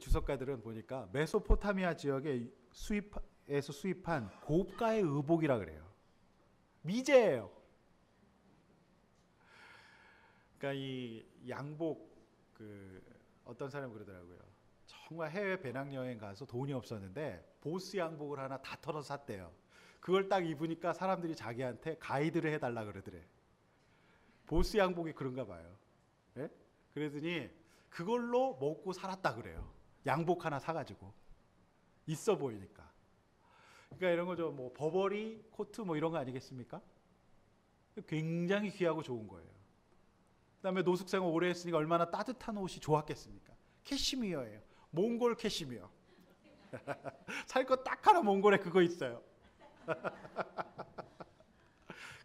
주석가들은 보니까 메소포타미아 지역에 수입한 고가의 의복이라 그래요. 미제예요. 그러니까 이 양복 어떤 사람이 그러더라고요. 정말 해외 배낭여행 가서 돈이 없었는데 보스 양복을 하나 다 털어서 샀대요. 그걸 딱 입으니까 사람들이 자기한테 가이드를 해달라 그러더래. 보스 양복이 그런가 봐요. 네? 그러더니 그걸로 먹고 살았다 그래요. 양복 하나 사가지고 있어 보이니까. 그러니까 이런 거죠. 뭐 버버리 코트 뭐 이런 거 아니겠습니까? 굉장히 귀하고 좋은 거예요. 그다음에 노숙생활 오래 했으니까 얼마나 따뜻한 옷이 좋았겠습니까? 캐시미어예요. 몽골 캐시미어. 살 거 딱 하나 몽골에 그거 있어요.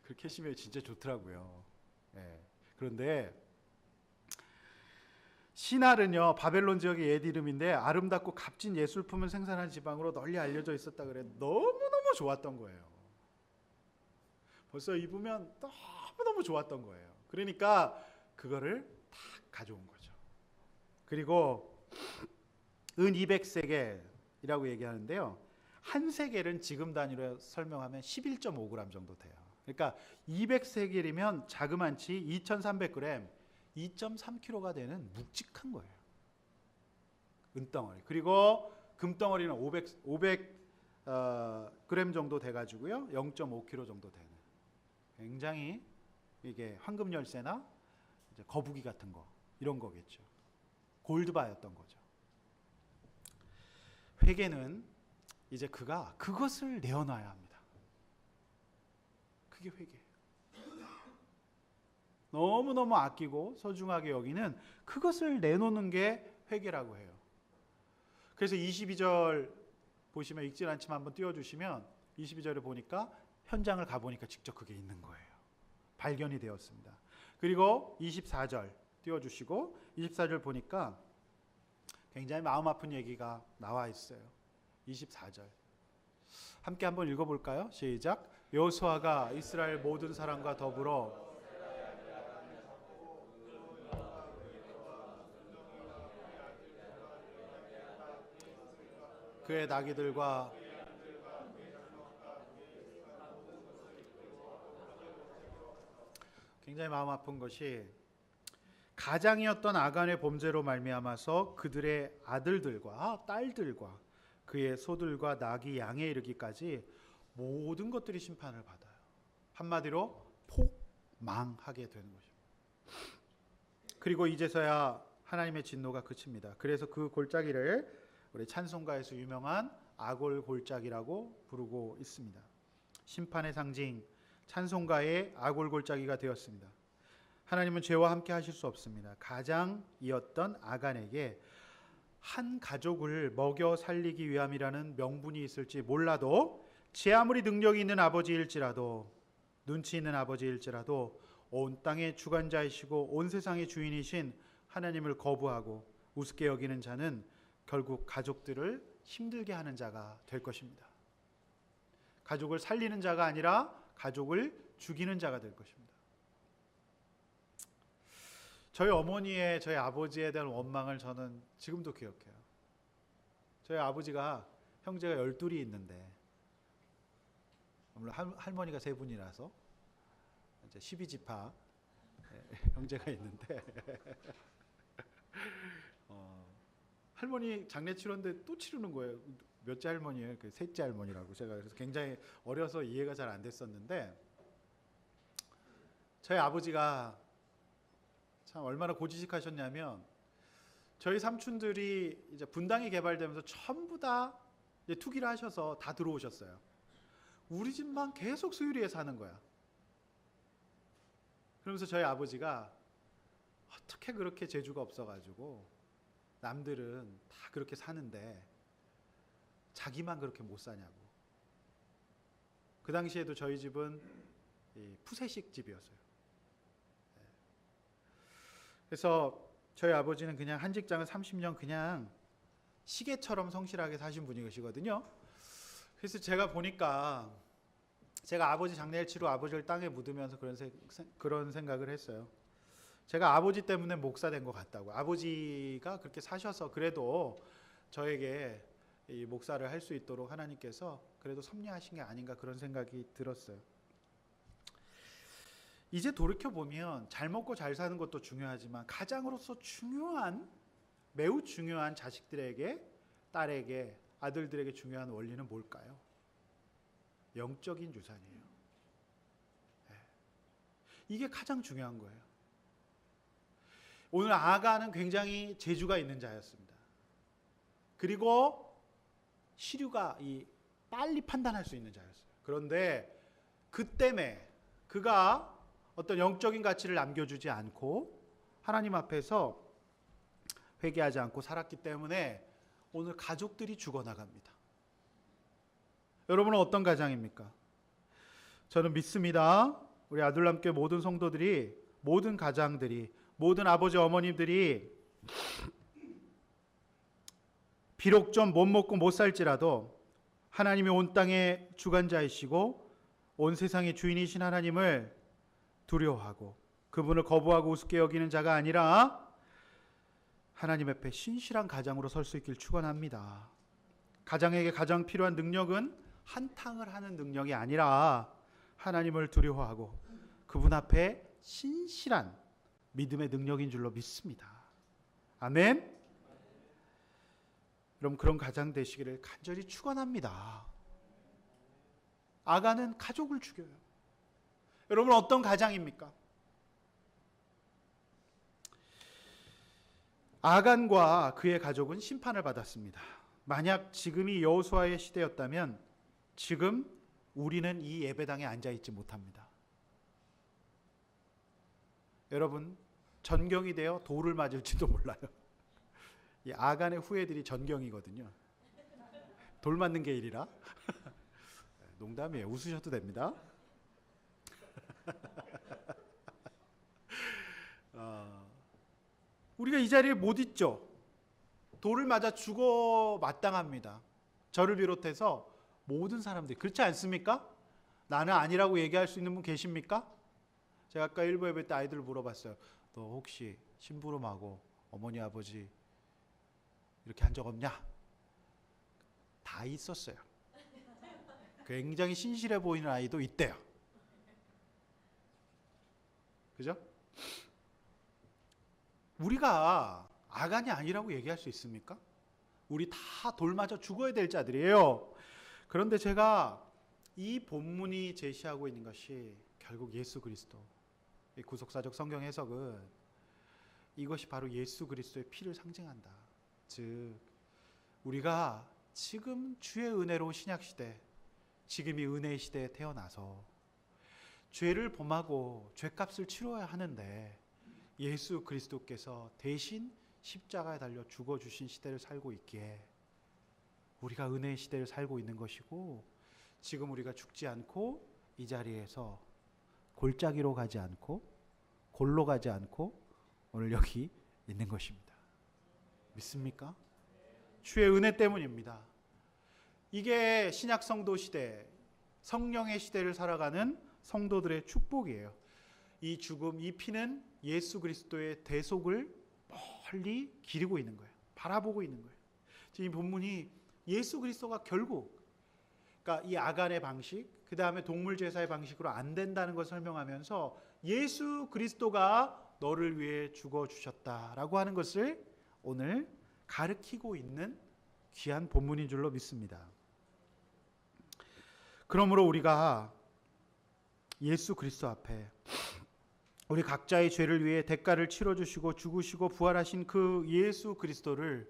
그 캐시미어 진짜 좋더라고요. 예. 그런데 시날은요 바벨론 지역의 옛 이름인데 아름답고 값진 예술품을 생산한 지방으로 널리 알려져 있었다 그래. 너무너무 좋았던 거예요. 벌써 입으면 너무너무 좋았던 거예요. 그러니까 그거를 다 가져온 거죠. 그리고 은 200세겔이라고 얘기하는데요. 한 세겔은 지금 단위로 설명하면 11.5g 정도 돼요. 그러니까 200세겔이면 자그만치 2300g, 2.3kg가 되는 묵직한 거예요. 은덩어리. 그리고 금덩어리는 500g 정도 돼가지고요. 0.5kg 정도 되는. 굉장히 이게 황금 열쇠나 이제 거북이 같은 거 이런 거겠죠. 골드바였던 거죠. 회개는 이제 그가 그것을 내어놔야 합니다. 그게 회개예요. 너무너무 아끼고 소중하게 여기는 그것을 내놓는 게 회개라고 해요. 그래서 22절 보시면 읽질 않지만 한번 띄워주시면 22절을 보니까 현장을 가보니까 직접 그게 있는 거예요. 발견이 되었습니다. 그리고 24절 띄워주시고 24절 보니까 굉장히 마음 아픈 얘기가 나와 있어요. 24절 함께 한번 읽어볼까요? 시작. 여호수아가 이스라엘 모든 사람과 더불어 그의 나귀들과 굉장히 마음 아픈 것이 가장이었던 아간의 범죄로 말미암아서 그들의 아들들과 딸들과 그의 소들과 나귀 양에 이르기까지 모든 것들이 심판을 받아요. 한마디로 폭망하게 되는 것입니다. 그리고 이제서야 하나님의 진노가 그칩니다. 그래서 그 골짜기를 우리 찬송가에서 유명한 아골 골짜기라고 부르고 있습니다. 심판의 상징 찬송가의 아골 골짜기가 되었습니다. 하나님은 죄와 함께 하실 수 없습니다. 가장이었던 아간에게 한 가족을 먹여 살리기 위함이라는 명분이 있을지 몰라도 제 아무리 능력이 있는 아버지일지라도 눈치 있는 아버지일지라도 온 땅의 주관자이시고 온 세상의 주인이신 하나님을 거부하고 우습게 여기는 자는 결국 가족들을 힘들게 하는 자가 될 것입니다. 가족을 살리는 자가 아니라 가족을 죽이는 자가 될 것입니다. 저희 어머니의 저희 아버지에 대한 원망을 저는 지금도 기억해요. 저희 아버지가 형제가 12이 있는데 물론 할머니가 3분이라서 이제 12지파 형제가 있는데 할머니 장례 치렀는데 또 치르는 거예요. 몇째 할머니예요? 그 셋째 할머니라고. 제가 그래서 굉장히 어려서 이해가 잘 안 됐었는데 저희 아버지가 참 얼마나 고지식하셨냐면 저희 삼촌들이 이제 분당이 개발되면서 전부 다 이제 투기를 하셔서 다 들어오셨어요. 우리 집만 계속 수유리에 사는 거야. 그러면서 저희 아버지가 어떻게 그렇게 재주가 없어가지고 남들은 다 그렇게 사는데 자기만 그렇게 못 사냐고. 그 당시에도 저희 집은 푸세식 집이었어요. 그래서 저희 아버지는 그냥 한 직장을 30년 그냥 시계처럼 성실하게 사신 분이시거든요. 그래서 제가 보니까 제가 아버지 장례를 치러 아버지를 땅에 묻으면서 그런 생각을 했어요. 제가 아버지 때문에 목사 된 것 같다고. 아버지가 그렇게 사셔서 그래도 저에게 이 목사를 할 수 있도록 하나님께서 그래도 섭리하신 게 아닌가 그런 생각이 들었어요. 이제 돌이켜보면 잘 먹고 잘 사는 것도 중요하지만 가장으로서 중요한 매우 중요한 자식들에게 딸에게 아들들에게 중요한 원리는 뭘까요? 영적인 유산이에요. 이게 가장 중요한 거예요. 오늘 아간은 굉장히 재주가 있는 자였습니다. 그리고 시류가 빨리 판단할 수 있는 자였어요. 그런데 그 때문에 그가 어떤 영적인 가치를 남겨주지 않고 하나님 앞에서 회개하지 않고 살았기 때문에 오늘 가족들이 죽어나갑니다. 여러분은 어떤 가장입니까? 저는 믿습니다. 우리 아둘람교회 모든 성도들이, 모든 가장들이, 모든 아버지 어머님들이 비록 좀 못 먹고 못 살지라도 하나님이 온 땅의 주관자이시고 온 세상의 주인이신 하나님을 두려워하고 그분을 거부하고 우습게 여기는 자가 아니라 하나님 앞에 신실한 가장으로 설 수 있길 축원합니다. 가장에게 가장 필요한 능력은 한탕을 하는 능력이 아니라 하나님을 두려워하고 그분 앞에 신실한 믿음의 능력인 줄로 믿습니다. 아멘. 여러분, 그런 가장 되시기를 간절히 축원합니다. 아간은 가족을 죽여요. 여러분, 어떤 가장입니까? 아간과 그의 가족은 심판을 받았습니다. 만약 지금이 여호수아의 시대였다면 지금 우리는 이 예배당에 앉아있지 못합니다. 여러분, 전경이 되어 돌을 맞을지도 몰라요. 이 아간의 후예들이 전경이거든요. 돌 맞는 게 일이라. 농담이에요. 웃으셔도 됩니다. 우리가 이 자리에 못 있죠. 돌을 맞아 죽어 마땅합니다. 저를 비롯해서 모든 사람들이 그렇지 않습니까? 나는 아니라고 얘기할 수 있는 분 계십니까? 제가 아까 일부 예배 때 아이들 물어봤어요. 너 혹시 심부름하고 어머니 아버지 이렇게 한 적 없냐? 다 있었어요. 굉장히 신실해 보이는 아이도 있대요. 그죠? 우리가 아간이 아니라고 얘기할 수 있습니까? 우리 다 돌 맞아 죽어야 될 자들이에요. 그런데 제가 이 본문이 제시하고 있는 것이 결국 예수 그리스도, 이 구속사적 성경 해석은 이것이 바로 예수 그리스도의 피를 상징한다. 즉 우리가 지금 주의 은혜로 신약시대, 지금 이 은혜의 시대에 태어나서 죄를 범하고 죄값을 치러야 하는데 예수 그리스도께서 대신 십자가에 달려 죽어주신 시대를 살고 있기에 우리가 은혜의 시대를 살고 있는 것이고, 지금 우리가 죽지 않고 이 자리에서 골짜기로 가지 않고 골로 가지 않고 오늘 여기 있는 것입니다. 믿습니까? 주의 은혜 때문입니다. 이게 신약 성도 시대, 성령의 시대를 살아가는 성도들의 축복이에요. 이 죽음, 이 피는 예수 그리스도의 대속을 멀리 기리고 있는 거예요. 바라보고 있는 거예요. 지금 이 본문이 예수 그리스도가 결국, 그러니까 이 아간의 방식, 그 다음에 동물 제사의 방식으로 안 된다는 것을 설명하면서 예수 그리스도가 너를 위해 죽어 주셨다라고 하는 것을 오늘 가르치고 있는 귀한 본문인 줄로 믿습니다. 그러므로 우리가 예수 그리스도 앞에 우리 각자의 죄를 위해 대가를 치러주시고 죽으시고 부활하신 그 예수 그리스도를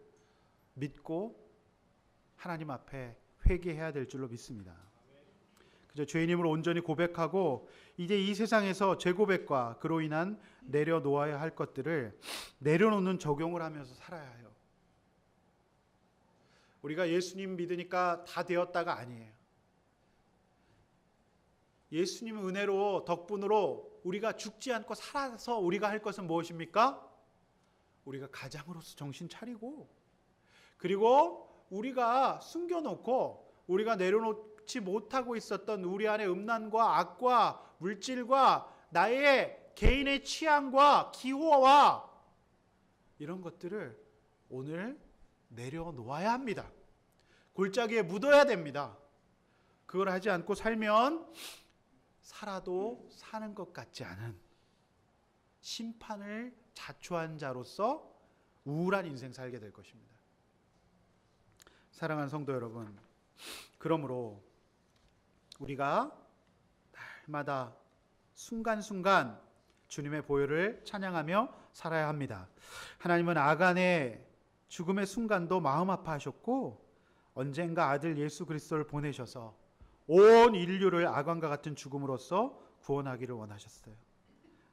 믿고 하나님 앞에 회개해야 될 줄로 믿습니다. 그저 죄인임을 온전히 고백하고 이제 이 세상에서 죄 고백과 그로 인한 내려놓아야 할 것들을 내려놓는 적용을 하면서 살아야 해요. 우리가 예수님 믿으니까 다 되었다가 아니에요. 예수님 은혜로, 덕분으로 우리가 죽지 않고 살아서 우리가 할 것은 무엇입니까? 우리가 가장으로서 정신 차리고, 그리고 우리가 숨겨놓고 우리가 내려놓지 못하고 있었던 우리 안의 음란과 악과 물질과 나의 개인의 취향과 기호와 이런 것들을 오늘 내려놓아야 합니다. 골짜기에 묻어야 됩니다. 그걸 하지 않고 살면 살아도 사는 것 같지 않은 심판을 자초한 자로서 우울한 인생 살게 될 것입니다. 사랑하는 성도 여러분, 그러므로 우리가 날마다 순간순간 주님의 보혈을 찬양하며 살아야 합니다. 하나님은 아간의 죽음의 순간도 마음 아파하셨고 언젠가 아들 예수 그리스도를 보내셔서 온 인류를 아간과 같은 죽음으로써 구원하기를 원하셨어요.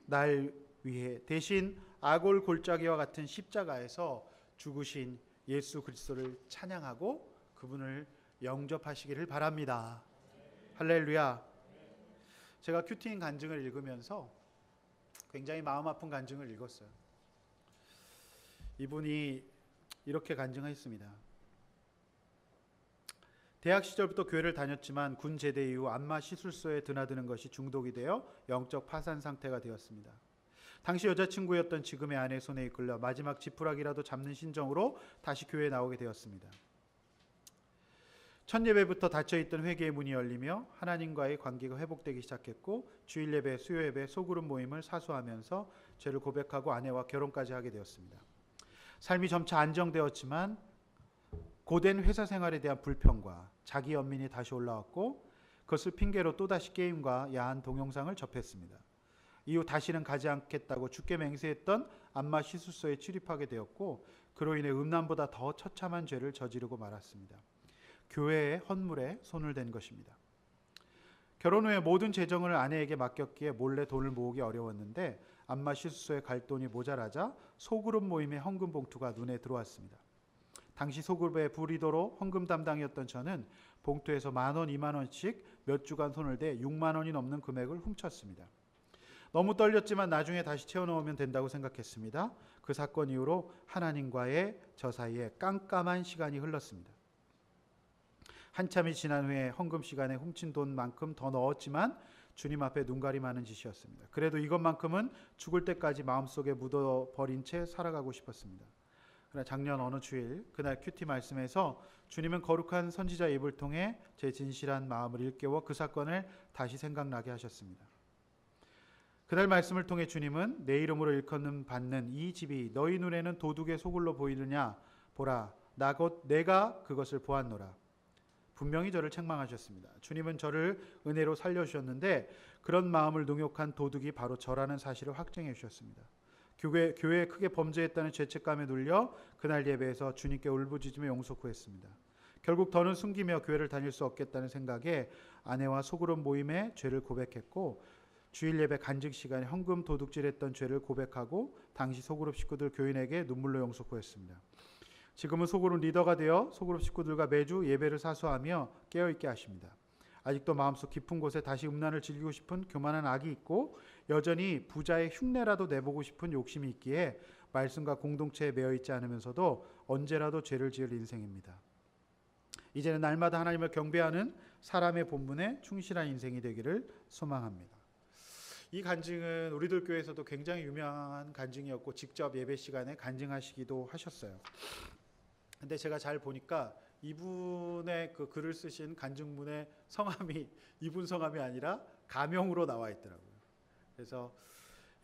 날 위해 대신 아골 골짜기와 같은 십자가에서 죽으신 예수 그리스도를 찬양하고 그분을 영접하시기를 바랍니다. 할렐루야. 제가 큐티인 간증을 읽으면서 굉장히 마음 아픈 간증을 읽었어요. 이분이 이렇게 간증했습니다. 대학 시절부터 교회를 다녔지만 군 제대 이후 안마 시술소에 드나드는 것이 중독이 되어 영적 파산 상태가 되었습니다. 당시 여자친구였던 지금의 아내 손에 이끌려 마지막 지푸라기라도 잡는 심정으로 다시 교회에 나오게 되었습니다. 첫 예배부터 닫혀있던 회개의 문이 열리며 하나님과의 관계가 회복되기 시작했고 주일 예배, 수요 예배, 소그룹 모임을 사수하면서 죄를 고백하고 아내와 결혼까지 하게 되었습니다. 삶이 점차 안정되었지만 고된 회사 생활에 대한 불평과 자기 연민이 다시 올라왔고 그것을 핑계로 또다시 게임과 야한 동영상을 접했습니다. 이후 다시는 가지 않겠다고 주께 맹세했던 안마 시술소에 출입하게 되었고 그로 인해 음란보다 더 처참한 죄를 저지르고 말았습니다. 교회의 헌물에 손을 댄 것입니다. 결혼 후에 모든 재정을 아내에게 맡겼기에 몰래 돈을 모으기 어려웠는데 안마 시술소에 갈 돈이 모자라자 소그룹 모임의 헌금 봉투가 눈에 들어왔습니다. 당시 소그룹의 부리더로 헌금 담당이었던 저는 봉투에서 10,000원, 20,000원씩 몇 주간 손을 대 6만 원이 넘는 금액을 훔쳤습니다. 너무 떨렸지만 나중에 다시 채워넣으면 된다고 생각했습니다. 그 사건 이후로 하나님과의 저 사이에 깜깜한 시간이 흘렀습니다. 한참이 지난 후에 헌금 시간에 훔친 돈만큼 더 넣었지만 주님 앞에 눈가림하는 짓이었습니다. 그래도 이것만큼은 죽을 때까지 마음속에 묻어버린 채 살아가고 싶었습니다. 그러나 작년 어느 주일 그날 큐티 말씀에서 주님은 거룩한 선지자의 입을 통해 제 진실한 마음을 일깨워 그 사건을 다시 생각나게 하셨습니다. 그날 말씀을 통해 주님은 내 이름으로 일컫는 받는 이 집이 너희 눈에는 도둑의 소굴로 보이느냐 보라 나 곧 내가 그것을 보았노라. 분명히 저를 책망하셨습니다. 주님은 저를 은혜로 살려주셨는데 그런 마음을 능욕한 도둑이 바로 저라는 사실을 확증해 주셨습니다. 교회에 크게 범죄했다는 죄책감에 눌려 그날 예배에서 주님께 울부짖으며 용서 구했습니다. 결국 더는 숨기며 교회를 다닐 수 없겠다는 생각에 아내와 소그룹 모임에 죄를 고백했고 주일 예배 간증 시간에 헌금 도둑질했던 죄를 고백하고 당시 소그룹 식구들 교인에게 눈물로 용서 구했습니다. 지금은 소그룹 리더가 되어 소그룹 식구들과 매주 예배를 사수하며 깨어있게 하십니다. 아직도 마음속 깊은 곳에 다시 음란을 즐기고 싶은 교만한 악이 있고 여전히 부자의 흉내라도 내보고 싶은 욕심이 있기에 말씀과 공동체에 매여있지 않으면서도 언제라도 죄를 지을 인생입니다. 이제는 날마다 하나님을 경배하는 사람의 본분에 충실한 인생이 되기를 소망합니다. 이 간증은 우리들 교회에서도 굉장히 유명한 간증이었고 직접 예배 시간에 간증하시기도 하셨어요. 근데 제가 잘 보니까 이분의 그 글을 쓰신 간증문의 성함이 이분 성함이 아니라 가명으로 나와 있더라고요. 그래서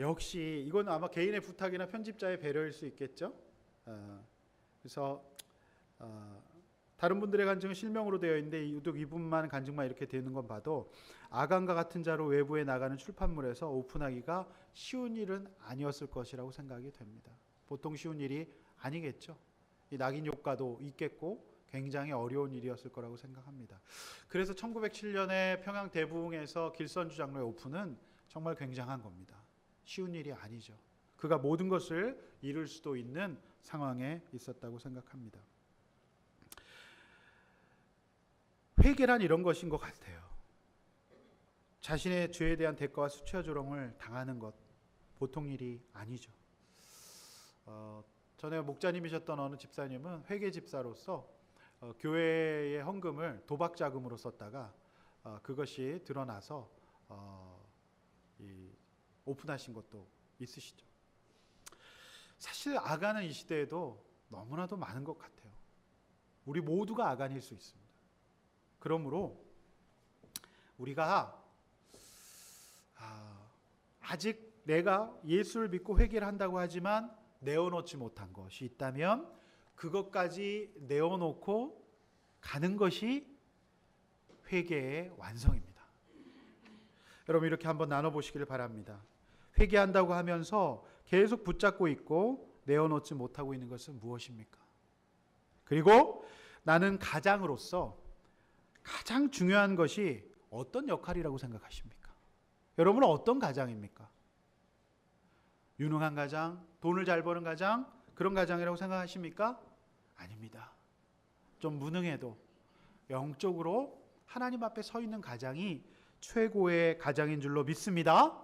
역시 이건 아마 개인의 부탁이나 편집자의 배려일 수 있겠죠. 그래서 다른 분들의 간증은 실명으로 되어 있는데 유독 이분만 간증만 이렇게 되는 건 봐도 아간과 같은 자로 외부에 나가는 출판물에서 오픈하기가 쉬운 일은 아니었을 것이라고 생각이 됩니다. 보통 쉬운 일이 아니겠죠. 이 낙인 효과도 있겠고 굉장히 어려운 일이었을 거라고 생각합니다. 그래서 1907년에 평양 대부흥에서 길선주 장로의 오픈은 정말 굉장한 겁니다. 쉬운 일이 아니죠. 그가 모든 것을 이룰 수도 있는 상황에 있었다고 생각합니다. 회개란 이런 것인 것 같아요. 자신의 죄에 대한 대가와 수치와 조롱을 당하는 것 보통 일이 아니죠. 전에 목자님이셨던 어느 집사님은 회계 집사로서 교회의 헌금을 도박 자금으로 썼다가 그것이 드러나서 오픈하신 것도 있으시죠. 사실 아간은 이 시대에도 너무나도 많은 것 같아요. 우리 모두가 아간일 수 있습니다. 그러므로 우리가 아직 내가 예수를 믿고 회개를 한다고 하지만 내어놓지 못한 것이 있다면 그것까지 내어놓고 가는 것이 회개의 완성입니다. 여러분 이렇게 한번 나눠보시길 바랍니다. 회개한다고 하면서 계속 붙잡고 있고 내어놓지 못하고 있는 것은 무엇입니까? 그리고 나는 가장으로서 가장 중요한 것이 어떤 역할이라고 생각하십니까? 여러분은 어떤 가장입니까? 유능한 가장, 돈을 잘 버는 가장, 그런 가장이라고 생각하십니까? 아닙니다. 좀 무능해도 영적으로 하나님 앞에 서 있는 가장이 최고의 가장인 줄로 믿습니다.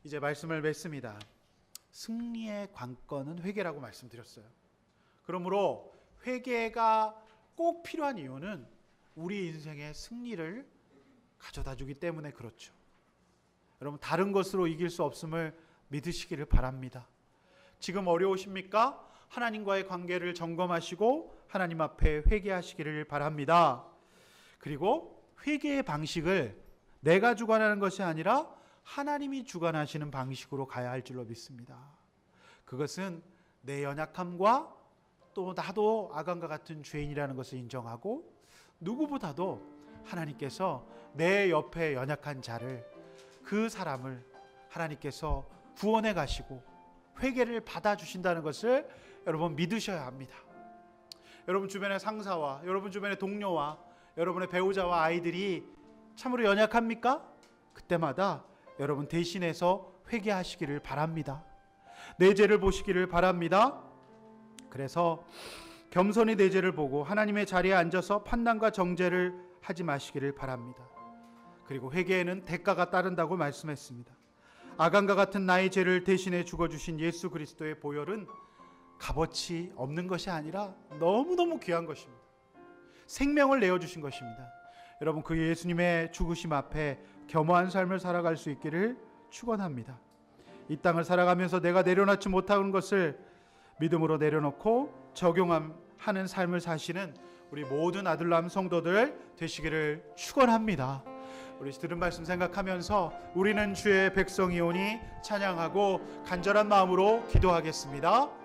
이제 말씀을 맺습니다. 승리의 관건은 회개라고 말씀드렸어요. 그러므로 회개가 꼭 필요한 이유는 우리 인생의 승리를 가져다 주기 때문에 그렇죠. 여러분, 다른 것으로 이길 수 없음을 믿으시기를 바랍니다. 지금 어려우십니까? 하나님과의 관계를 점검하시고 하나님 앞에 회개하시기를 바랍니다. 그리고 회개의 방식을 내가 주관하는 것이 아니라 하나님이 주관하시는 방식으로 가야 할 줄로 믿습니다. 그것은 내 연약함과 또 나도 아간과 같은 죄인이라는 것을 인정하고 누구보다도 하나님께서 내 옆에 연약한 자를, 그 사람을 하나님께서 구원해 가시고 회개를 받아주신다는 것을 여러분 믿으셔야 합니다. 여러분 주변의 상사와 여러분 주변의 동료와 여러분의 배우자와 아이들이 참으로 연약합니까? 그때마다 여러분 대신해서 회개하시기를 바랍니다. 내 죄를 보시기를 바랍니다. 그래서 겸손히 내 죄를 보고 하나님의 자리에 앉아서 판단과 정죄를 하지 마시기를 바랍니다. 그리고 회개에는 대가가 따른다고 말씀했습니다. 아간과 같은 나의 죄를 대신해 죽어주신 예수 그리스도의 보혈은 값어치 없는 것이 아니라 너무너무 귀한 것입니다. 생명을 내어주신 것입니다. 여러분, 그 예수님의 죽으심 앞에 겸허한 삶을 살아갈 수 있기를 축원합니다. 이 땅을 살아가면서 내가 내려놓지 못하는 것을 믿음으로 내려놓고 적용하는 삶을 사시는 우리 모든 아들람 성도들 되시기를 축원합니다. 우리 들은 말씀 생각하면서 우리는 주의 백성이오니 찬양하고 간절한 마음으로 기도하겠습니다.